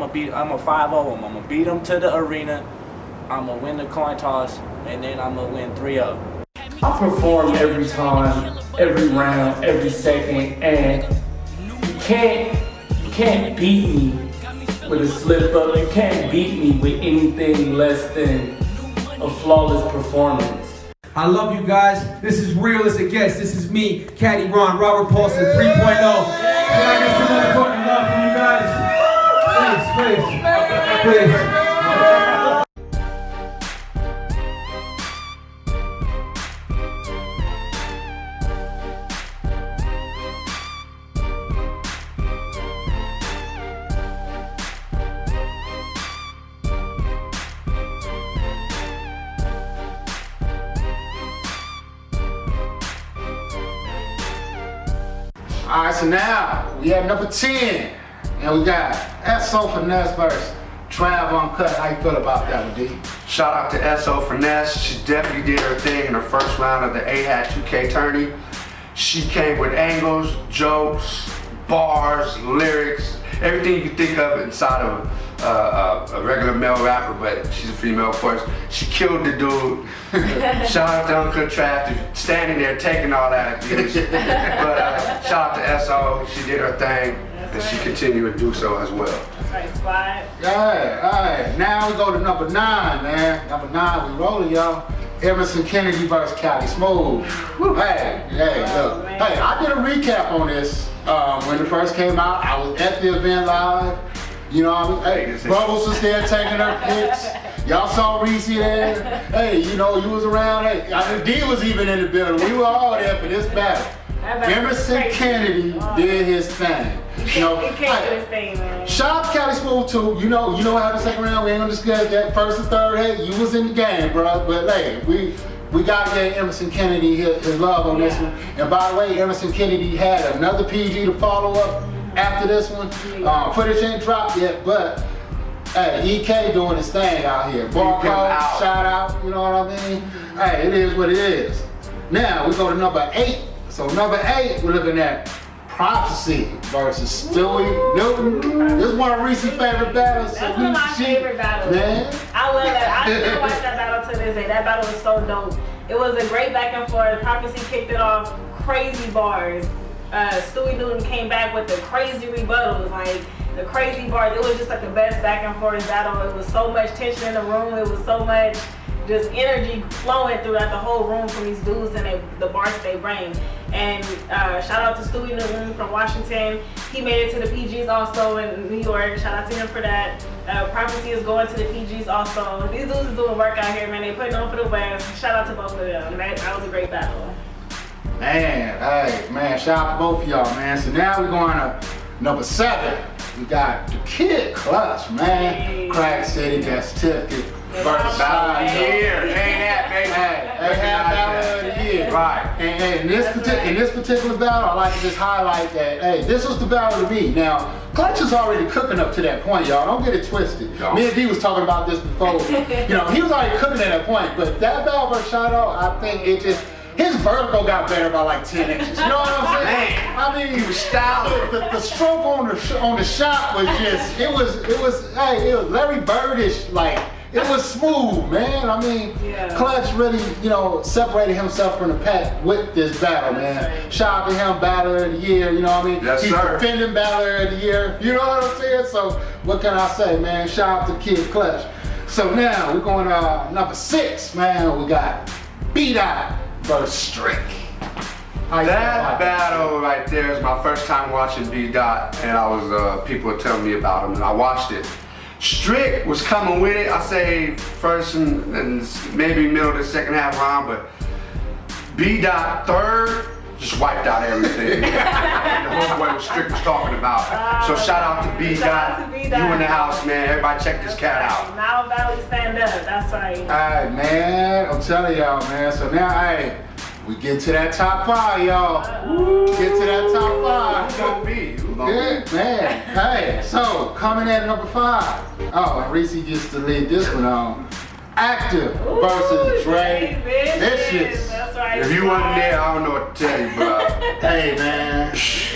I'm a 5-0 him. I'm gonna beat him to the arena. I'm gonna win the coin toss, and then I'm gonna win 3-0. I perform every time, every round, every second, and you can't beat me with a slip up. You can't beat me with anything less than a flawless performance. I love you guys. This is Real as It Gets. This is me, Caddy Ron, Robert Paulson 3.0. Can I get some motherfucking love from you guys? Please. All right, so now we at number 10, and we got So4 Nest versus Trav Uncut. How you feel about that, D? Shout out to So4 Nest. She definitely did her thing in her first round of the AHAT 2K tourney. She came with angles, jokes, bars, lyrics, everything you can think of inside of a regular male rapper, but she's a female, of course. She killed the dude. Shout out to Uncle Trav for standing there taking all that abuse. But shout out to SO. She did her thing, and she continued to do so as well. That's right, Spot. Yeah, all right. Now we go to number 9, man. Number 9, we rolling, y'all. Emerson Kennedy versus Cali Smooth. Hey, look. Man. Hey, I did a recap on this when it first came out. I was at the event live. You know what I mean? Hey, Bubbles was there taking her pics. Y'all saw Reese there. Hey, you know, you was around. Hey, I mean, D was even in the building. We were all there for this battle. Emerson Kennedy did his thing. He can't do his thing, man. Shout out to Cali Smooth too. You know how the second round, we ain't gonna discuss that. First and third, hey, you was in the game, bro. But hey, we gotta get Emerson Kennedy his love on this one. And by the way, Emerson Kennedy had another PG to follow up after this one. Footage ain't dropped yet, but hey, EK doing his thing out here. Barcode, shout out, you know what I mean? Hey, it is what it is. Now we go to number 8. So number 8, we're looking at Prophecy versus Stewie Newton. This is one of Reese's favorite battles. That's one of my favorite battles. Man. I love that. I still watch that battle to this day. That battle was so dope. It was a great back and forth. Prophecy kicked it off. Crazy bars. Stewie Newton came back with the crazy rebuttals, like the crazy bars. It was just like the best back and forth battle. It was so much tension in the room. It was so much just energy flowing throughout the whole room from these dudes and the bars that they bring. And shout out to Stewie Newton from Washington. He made it to the PGs also in New York. Shout out to him for that. Prophecy is going to the PGs also. These dudes is doing work out here, man. They putting on for the West. Shout out to both of them. That was a great battle. Man, hey, man, shout out to both of y'all, man. So now we're going to number 7. We got the Kid Clutch, man. Hey. Crack City got certificate. First Battle of the year, AHAT, baby. AHAT battle of the year. Right. And in this particular battle, I like to just highlight that, hey, this was the battle to be. Now, Clutch is already cooking up to that point, y'all. Don't get it twisted. No. Me and D was talking about this before. You know, he was already cooking at that point, but that battle versus Shadow, I think it just, his vertical got better by like 10 inches. You know what I'm saying? Man, I mean, he was styling. The stroke on the shot was just, it was Larry Birdish, like, it was smooth, man. I mean, Yeah. Clutch really, you know, separated himself from the pack with this battle, man. Shout out to him, Battler of the Year, you know what I mean? Yes, He's sir. defending Battler of the Year, you know what I'm saying? So, what can I say, man? Shout out to Kid Clutch. So now, we're going to number 6, man. We got Vdot versus Strick. That battle right there is my first time watching Vdot, and I was people were telling me about him, and I watched it. Strick was coming with it. I say first and maybe middle of the second half round, but Vdot third just wiped out everything. The whole way what Strick was talking about. So shout out to Vdot. Shout out to Vdot. You in the house, man. Everybody check this cat out. Now Valley stand up. That's right. All right, man. I'm telling y'all, man. So now, hey, we get to that top 5, y'all. Get to that top 5. Who's gonna be? Yeah, man. Hey, so coming at number 5. Oh, and Reese gets to lead this one on. Active versus Dre Vicious. That's right. If you wasn't there, I don't know what to tell you, bro. Hey man,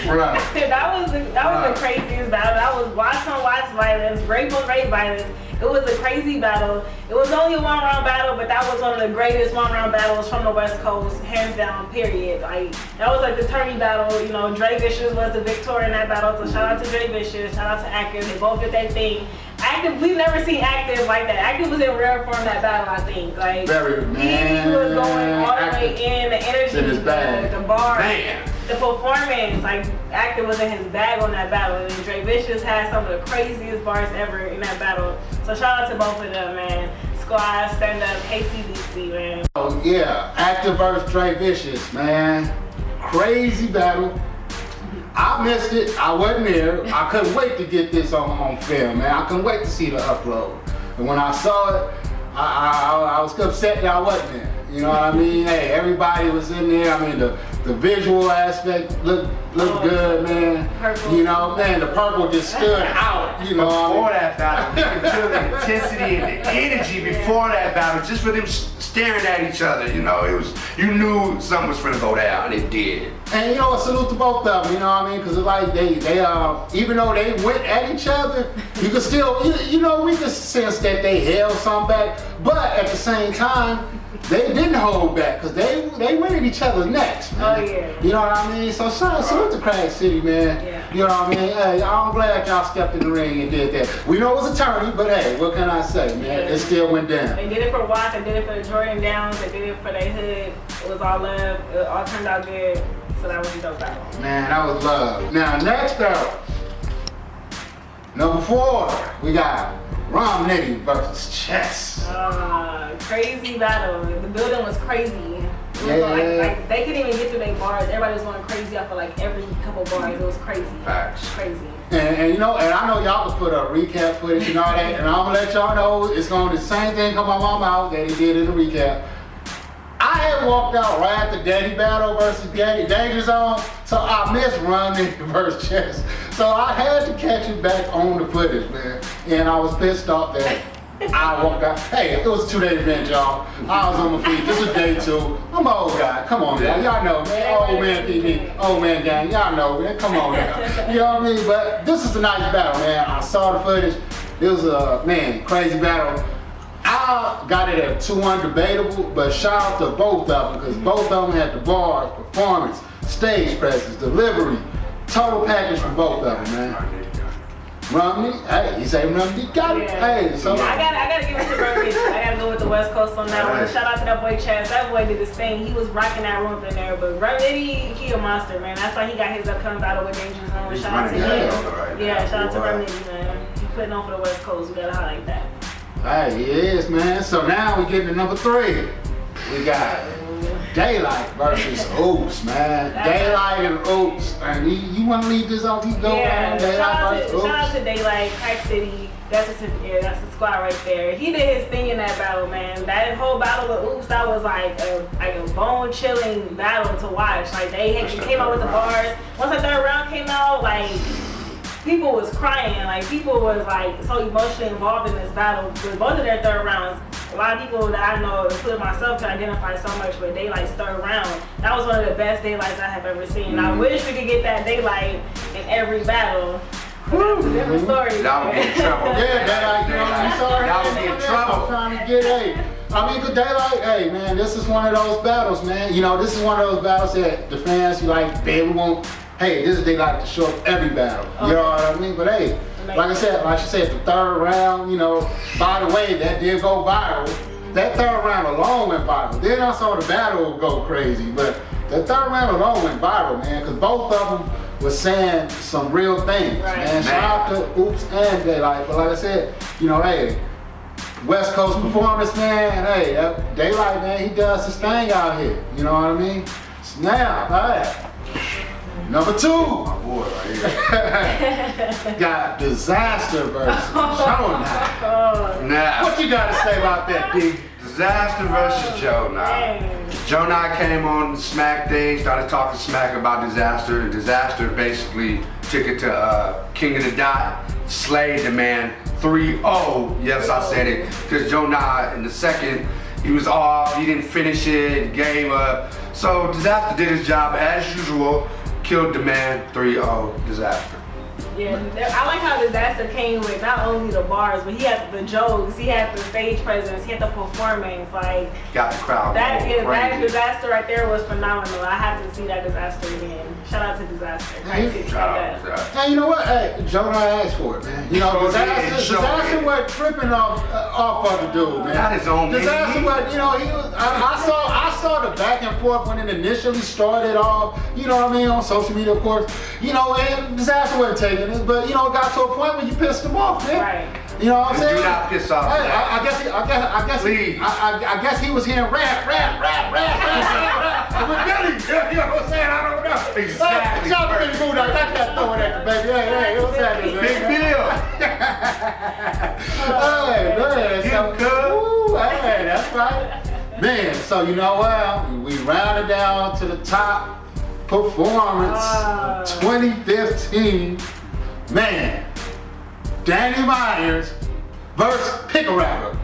bro. that was the craziest battle. That was watch on watch violence, rape on rape violence. It was a crazy battle. It was only a 1-round battle, but that was one of the greatest 1-round battles from the West Coast, hands down, period. Like, that was like the tourney battle. You know, Dre Vicious was the victor in that battle, so shout out to Dre Vicious, shout out to Active. They both did their thing. Active, we've never seen Active like that. Active was in rare form that battle, I think. Like, Very, man. he was going all the way in, the energy, in his bag. the bar, Man. the performance. Like, Active was in his bag on that battle, and Dre Vicious had some of the craziest bars ever in that battle. So shout out to both of them, man. Squad, stand up, KCBC, man. Oh yeah, Active versus Dre Vicious, man. Crazy battle. I missed it. I wasn't there. I couldn't wait to get this on film, man. I couldn't wait to see the upload. And when I saw it, I was upset that I wasn't there. You know what I mean? Hey, everybody was in there. I mean, the visual aspect looked good, man. Purple. You know, man, the purple just stood out. You know, Before that battle, you could feel the intensity and the energy before that battle, just for them staring at each other. You know, you knew something was gonna go down. It did. And you know, a salute to both of them, you know what I mean? Because it's like they even though they went at each other, you could still, you know, we could sense that they held some back. But at the same time, they didn't hold back because they went at each other's necks, man. Oh, yeah. You know what I mean? So salute to Crack City, man. Yeah. You know what I mean? Hey, I'm glad y'all stepped in the ring and did that. We know it was a tourney, but hey, what can I say, man? Yeah. It still went down. They did it for Watts, they did it for the Jordan Downs, they did it for their hood. It was all love, it all turned out good. So that was a dope battle. Man, that was love. Now, next up, number 4, we got Romney versus Chess. Crazy battle. The building was crazy. It was Yeah. like they couldn't even get through their bars. Everybody was going crazy. I feel like every couple bars, it was crazy. Facts. Crazy. And you know, and I know y'all could put up recap footage and all that, and I'm gonna let y'all know it's gonna the same thing come out my mouth that he did in the recap. I had walked out right after Daddy Battle versus Daddy Danger Zone, so I missed Romney versus Chess. So I had to catch it back on the footage, man. And I was pissed off that I walked out. Hey, it was a 2-day event, y'all. I was on my feet. This was day 2. I'm an old guy. Come on, man. Y'all know, man. Old man PB, old man gang. Y'all know, man. Come on now. You know what I mean? But this is a nice battle, man. I saw the footage. It was a, man, crazy battle. I got it at 2 undebatable, but shout out to both of them because both of them had the bars, performance, stage presence, delivery, total package from both of them, man. Romney, hey, you say Romney got it? Yeah. Hey, so I gotta give it to Romney. I gotta go with the West Coast on that one. Shout out to that boy Chaz. That boy did his thing. He was rocking that room in there. But Romney, he a monster, man. That's why he got his upcoming battle with Danger Zone. He's Shout out to running him. hell right Yeah, now, shout out to boy. Romney, man. He putting on for the West Coast. We gotta highlight that. hey, he is, man. So now we getting to number 3. We got Daylight versus Oops, man. Daylight and Oops. And you want to leave this off? You go Yeah, on shout Daylight versus out Oops. to Daylight, Crack City. That's the squad right there. He did his thing in that battle, man. That whole battle with Oops, that was like a bone chilling battle to watch. Like they came out with the bars. Once the 3rd round came out, like people was crying. Like people was like so emotionally involved in this battle with both of their 3rd rounds. A lot of people that I know, including myself, can identify so much with Daylight's 3rd round. That was one of the best Daylights I have ever seen. I wish we could get that Daylight in every battle. But that's a different story. That would be in trouble. Yeah, Daylight, you know, you sorry. That would be in trouble. I'm trying to get, hey. I mean, good Daylight, hey, man, this is one of those battles, man. You know, this is one of those battles that the fans, you like, baby, won't. Hey, this is they like to show up every battle. You know what I mean? But hey, like I said, like she said, the 3rd round, you know, by the way, that did go viral. That 3rd round alone went viral. Then I saw the battle go crazy, but the 3rd round alone went viral, man, because both of them were saying some real things, Right. man. Shout out to Oops and Daylight. But like I said, you know, hey, West Coast performance, man, hey, that Daylight, man, he does his thing out here. You know what I mean? So now, all right. Number 2, My boy right here. got Disaster versus Jonah. Now, What you got to say about that, D? Disaster versus Joe now. Dang. Joe and I came on the smack thing, started talking smack about Disaster. And Disaster basically took it to King of the Dot, slayed the man, 3-0. Yes, I said it. Because Joe Nah in the second, he was off, he didn't finish it, gave up. So Disaster did his job as usual, killed the man, 3-0, Disaster. Yeah, I like how Disaster came with not only the bars, but he had the jokes, he had the stage presence, he had the performance. Like got the crowd. That crazy. Disaster right there was phenomenal. I have to see that Disaster again. Shout out to Disaster. Hey, you know what? Hey, Jonah asked for it, man. You know, Disaster was tripping off of the dude, man. Not his own. Disaster was, you know, he was. I saw the back and forth when it initially started off. You know what I mean, on social media, of course. You know, and Disaster wasn't taking it, but you know, it got to a point where you pissed him off, man. Right. You know what I'm saying? Do not piss off. Hey, I guess he was hearing rap. With Billy, you know what I'm saying? I don't know. Exactly. Shout out to Billy Vdot. That's throwing at the baby. Hey, what's happening, man? Big Bill. Hey, man. So, hey, that's right. Man, so you know what? We rounded down to the top performance of 2015. Man. Danny Myers versus Pick a Rapper.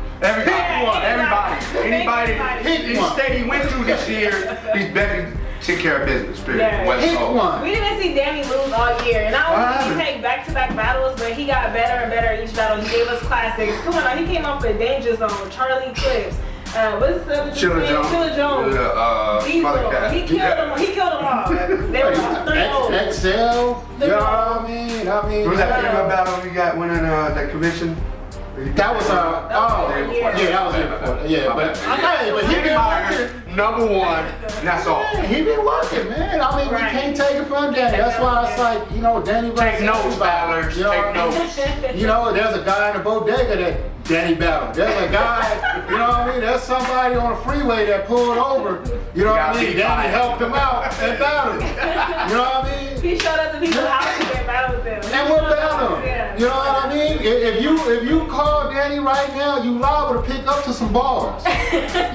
Anybody he state he went through this year, he's better to take care of business, period. Yeah. Pick one. We didn't see Danny lose all year. And not only did he take back-to-back battles, but he got better and better each battle. He gave us classics. Come on, he came up with Danger Zone, Charlie Clips. What's the other Chilla Jones. Diesel. He killed them all. They were 3-0. XL. You know what I mean? Was that female battle we got winning that convention? That was that was it. Yeah, but he been working. Number one, and that's all. He been working, man. I mean, we can't take it from Danny. That's why it's like, you know, Danny. Take notes, battlers. Take notes. You know, there's a guy in the bodega that Danny battled. There's a guy, you know what I mean? There's somebody on the freeway that pulled over. You know what I mean? Danny helped him out and battled him. You know what I mean? He showed up to people's houses and battled them. And we'll battle him. Yeah. You know what I mean? If you call Danny right now, you liable to pick up to some bars.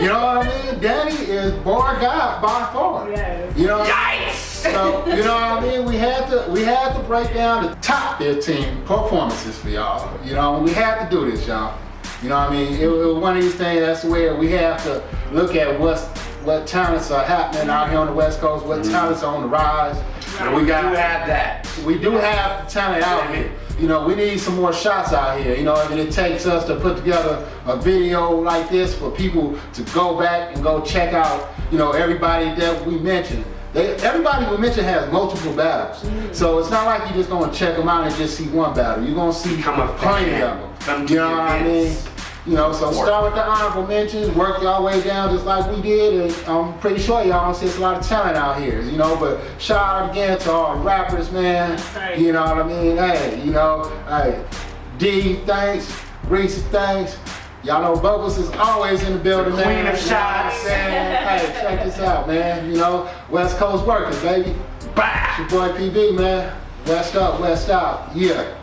You know what I mean? Danny is bar guy by far. Yes. You know. Yikes! So you know what I mean? We had to break down the top 15 performances for y'all. You know, we had to do this, y'all. You know what I mean? It was one of these things. That's where we have to look at what talents are happening out here on the West Coast. What talents are on the rise. And we do have that. We do have talent out here. You know, we need some more shots out here. You know, I mean, it takes us to put together a video like this for people to go back and go check out, you know, everybody that we mentioned. Everybody we mentioned has multiple battles. So it's not like you're just going to check them out and just see one battle. You're going to see plenty of them. You know what I mean? You know, so start with the honorable mentions, work your way down just like we did, and I'm pretty sure y'all see a lot of talent out here, you know, but shout out again to all the rappers, man. Right. You know what I mean? Hey, you know, hey, D, thanks, Reese, thanks. Y'all know Bubbles is always in the building, the man. Queen of shots. Hey, check this out, man. You know, West Coast workers, baby. Bah! It's your boy PB, man. West up, West out. Yeah.